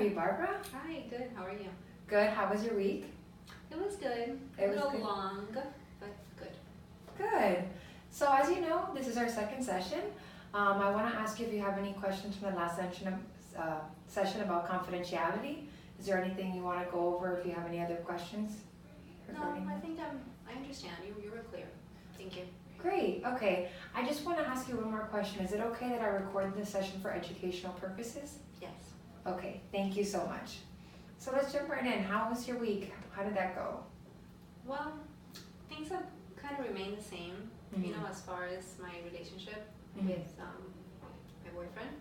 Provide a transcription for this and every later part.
are you, Barbara? Hi, good. How are you? Good. How was your week? It was good. It A was little good. long, but good. Good. So as you know, this is our second session. I want to ask you if you have any questions from the last session about confidentiality. Is there anything you want to go over if you have any other questions? No, regarding I that? think I understand. You were clear. Thank you. Great. Okay. I just want to ask you one more question. Is it okay that I record this session for educational purposes? Yes. Okay. Thank you so much. So let's jump right in. How was your week? How did that go? Well, things have kind of remained the same, you know, as far as my relationship with my boyfriend.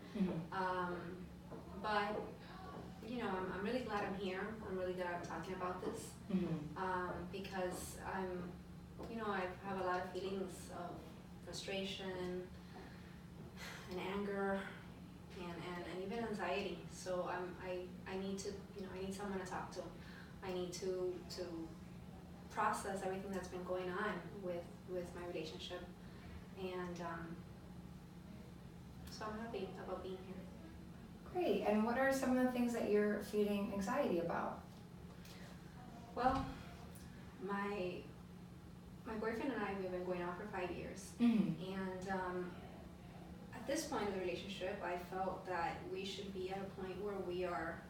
But you know, I'm really glad I'm here. I'm really glad I'm talking about this because you know, I have a lot of feelings of frustration and anger and even anxiety. So I need to, you know, I need someone to talk to. I need to process everything that's been going on with my relationship, and so I'm happy about being here. Great. And what are some of the things that you're feeling anxiety about? Well, my boyfriend and I, we've been going out for 5 years, Mm-hmm. and at this point of the relationship, I felt that we should be at a point where we are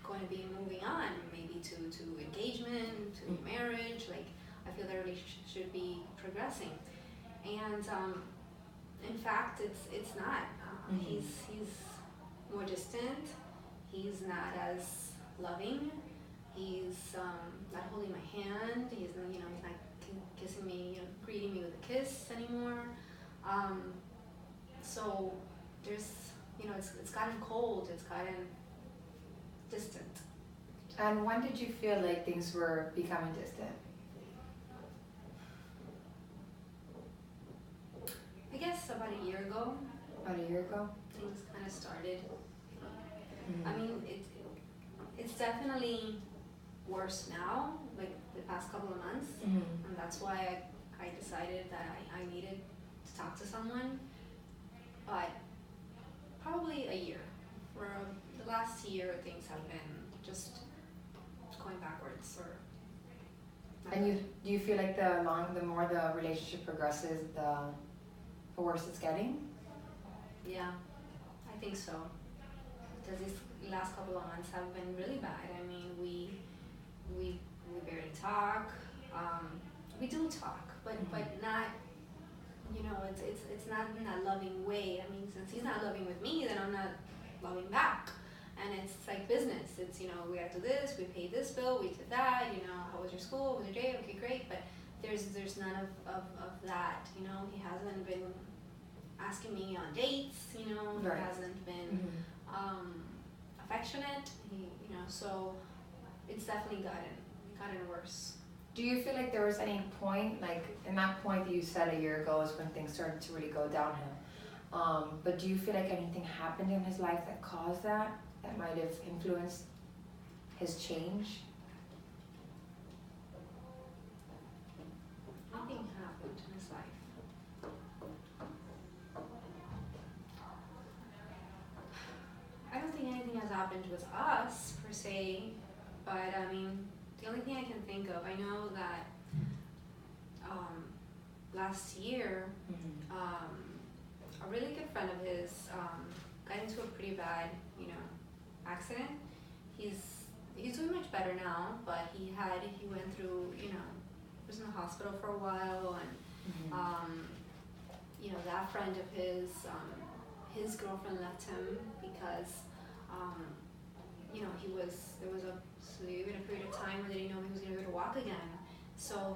going to be moving on, maybe to engagement, to marriage. Like, I feel the relationship should be progressing, and in fact, it's not. He's more distant. He's not as loving. He's not holding my hand. He's not, you know, he's not kissing me, you know, greeting me with a kiss anymore. So there's, you know, it's gotten cold. It's gotten distant. And when did you feel like things were becoming distant? I guess about a year ago, About a year ago? things kind of started. I mean, it's definitely worse now, like the past couple of months, and that's why I decided that I needed to talk to someone. But probably a year. For the last year, things have been just going backwards. Or And do you feel like the more the relationship progresses, the worse it's getting? Yeah, I think so. Because these last couple of months have been really bad. I mean, we barely talk. We do talk, but not. You know, it's not in that loving way. I mean, since he's not loving with me, then I'm not loving back. And it's like business. It's, you know, we have to do this, we pay this bill, we did that, you know, how was your school, how was your day, okay, great. But there's none of that, you know. He hasn't been asking me on dates, you know. Right. He hasn't been affectionate, you know, so it's definitely gotten worse. Do you feel like there was any point, like in that point that you said a year ago is when things started to really go downhill, but do you feel like anything happened in his life that caused that might have influenced his change? Nothing happened in his life. I don't think anything has happened with us per se, but I mean, the only thing I can think of, I know that last year, a really good friend of his got into a pretty bad, you know, accident. He's doing much better now, but he went through, you know, was in the hospital for a while, and you know, that friend of his girlfriend left him because you know, there was even a period of time where they didn't know he was gonna be able to walk again. So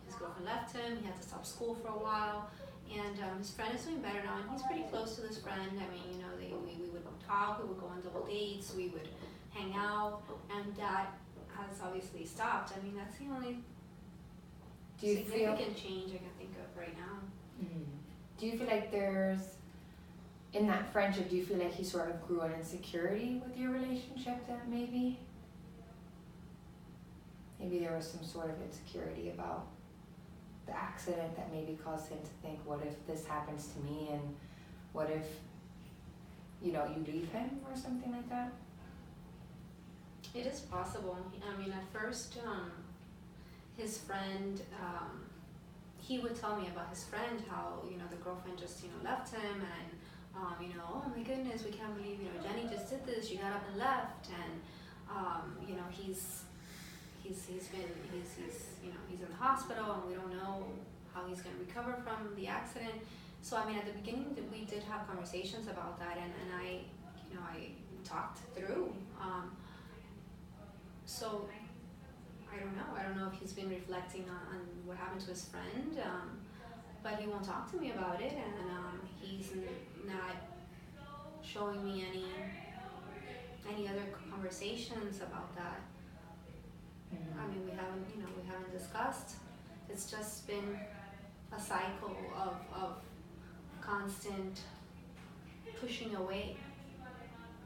his girlfriend left him. He had to stop school for a while, and his friend is doing better now, and he's pretty close to this friend. I mean, you know, we would talk, we would go on double dates, we would hang out, and that has obviously stopped. I mean, that's the only significant change I can think of right now. Do you feel like in that friendship, do you feel like he sort of grew an insecurity with your relationship that maybe there was some sort of insecurity about the accident that maybe caused him to think, what if this happens to me, and what if you leave him or something like that? It is possible. I mean, at first, his friend, he would tell me about his friend, how, the girlfriend just, left him, and, oh my goodness, we can't believe, Jenny just did this, she got up and left, and, he's in the hospital, and we don't know how he's going to recover from the accident. So, I mean, at the beginning, we did have conversations about that, and I talked through. So, I don't know. I don't know if he's been reflecting on what happened to his friend, but he won't talk to me about it, and he's not showing me any other conversations about that. I mean, we haven't discussed. It's just been a cycle of constant pushing away.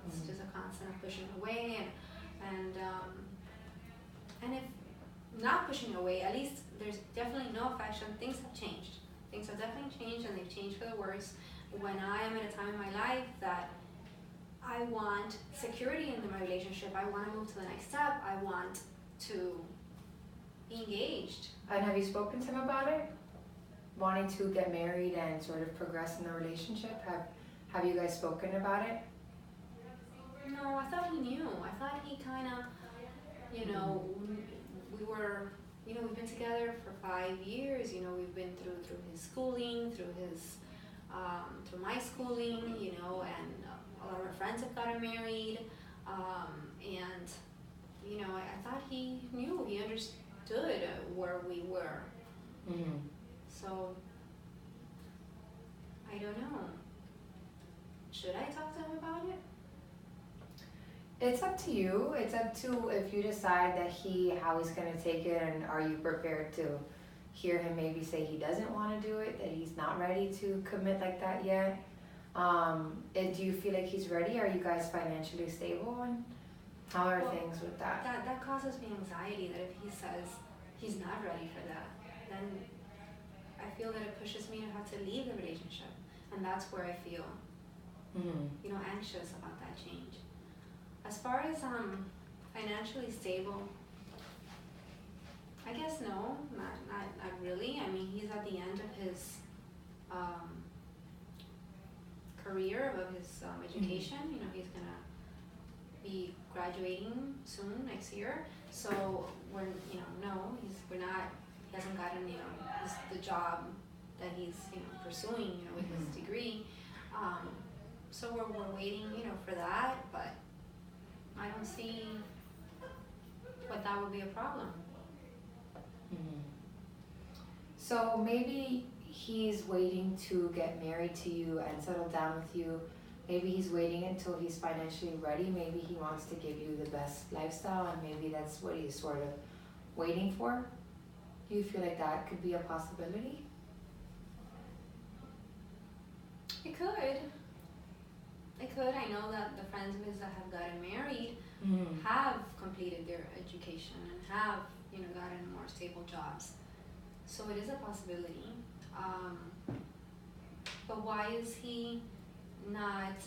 It's just a constant pushing away, and if not pushing away, at least there's definitely no affection. Things have changed. Things have definitely changed, and they've changed for the worse. When I am at a time in my life that I want security in my relationship, I want to move to the next step, I want to be engaged. And have you spoken to him about it? Wanting to get married and sort of progress in the relationship? Have you guys spoken about it? No, I thought he knew. I thought he kind of, we were, we've been together for 5 years. We've been through his schooling, through my schooling, and a lot of our friends have gotten married, and I thought he knew, he understood where we were. Mm-hmm. So I don't know. Should I talk to him about it? It's up to you. It's up to if you decide that how he's going to take it, and are you prepared to hear him maybe say he doesn't want to do it, that he's not ready to commit like that yet. And do you feel like he's ready? Are you guys financially stable? And how are things with that? That causes me anxiety, that if he says he's not ready for that, then I feel that it pushes me to have to leave the relationship. And that's where I feel, anxious about that change. As far as financially stable, I guess no, not really. I mean, he's at the end of his career, of his education. He's gonna be graduating soon, next year. So we're he hasn't gotten the job that he's pursuing with his degree. So we're waiting for that, but I don't see what that would be a problem. So maybe he's waiting to get married to you and settle down with you. Maybe he's waiting until he's financially ready. Maybe he wants to give you the best lifestyle, and maybe that's what he's sort of waiting for. Do you feel like that could be a possibility? It could. I know that the friends of his that have gotten married have completed their education and have gotten more stable jobs. So it is a possibility. But why is he not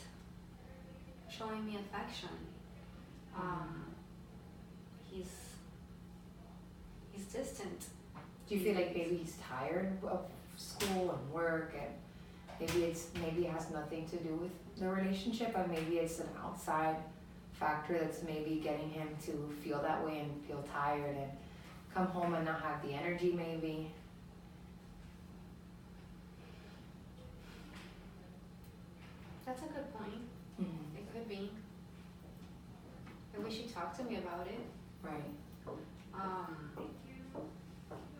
showing me affection? He's distant. Do you feel like maybe he's tired of school and work, and maybe it has nothing to do with the relationship, and maybe it's an outside factor that's maybe getting him to feel that way and feel tired and come home and not have the energy maybe? That's a good point. It could be. I wish he talked to me about it. Right.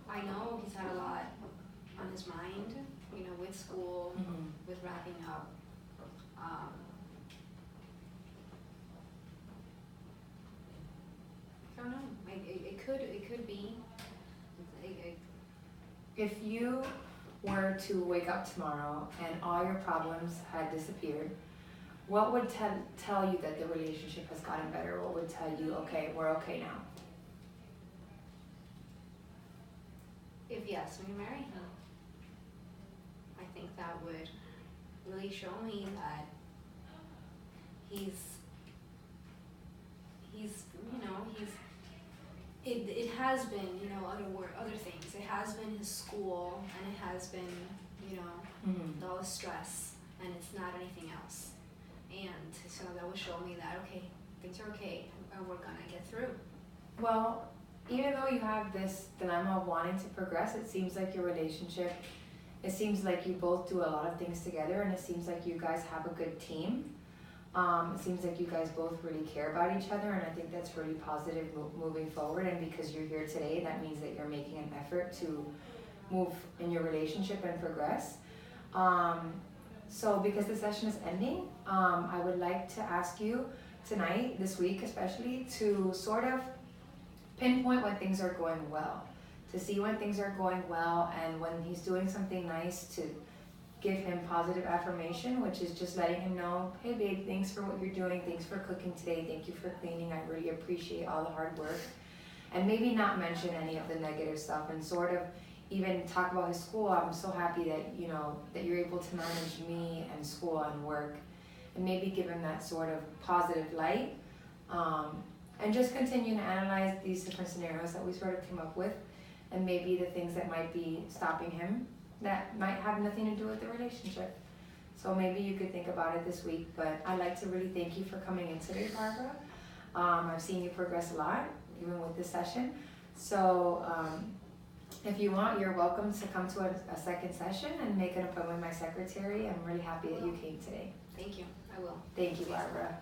I know he's had a lot on his mind, with school, with wrapping up. I don't know. It could be. If you were to wake up tomorrow and all your problems had disappeared, what would tell you that the relationship has gotten better? What would tell you, okay, we're okay now? If he asked me to marry him, I think that would really show me that it has been, you know, other things. It has been his school, and it has been, you know, all the stress, and it's not anything else. And so that would show me that, okay, things are okay, and we're gonna get through. Well, even though you have this dilemma of wanting to progress, it seems like your relationship, it seems like you both do a lot of things together, and it seems like you guys have a good team. It seems like you guys both really care about each other, and I think that's really positive moving forward. And because you're here today, that means that you're making an effort to move in your relationship and progress. So because the session is ending, I would like to ask you tonight, this week especially, to sort of pinpoint when things are going well, to see when things are going well, and when he's doing something nice, to give him positive affirmation, which is just letting him know, hey babe, thanks for what you're doing, thanks for cooking today, thank you for cleaning, I really appreciate all the hard work. And maybe not mention any of the negative stuff, and sort of even talk about his school. I'm so happy that, you know, that you're able to manage me and school and work, and maybe give him that sort of positive light. And just continue to analyze these different scenarios that we sort of came up with, and maybe the things that might be stopping him that might have nothing to do with the relationship. So maybe you could think about it this week. But I'd like to really thank you for coming in today, Barbara. I've seen you progress a lot, even with this session. So if you want, you're welcome to come to a second session and make an appointment with my secretary. I'm really happy that you came today. Thank you. I will. Thank you, Barbara.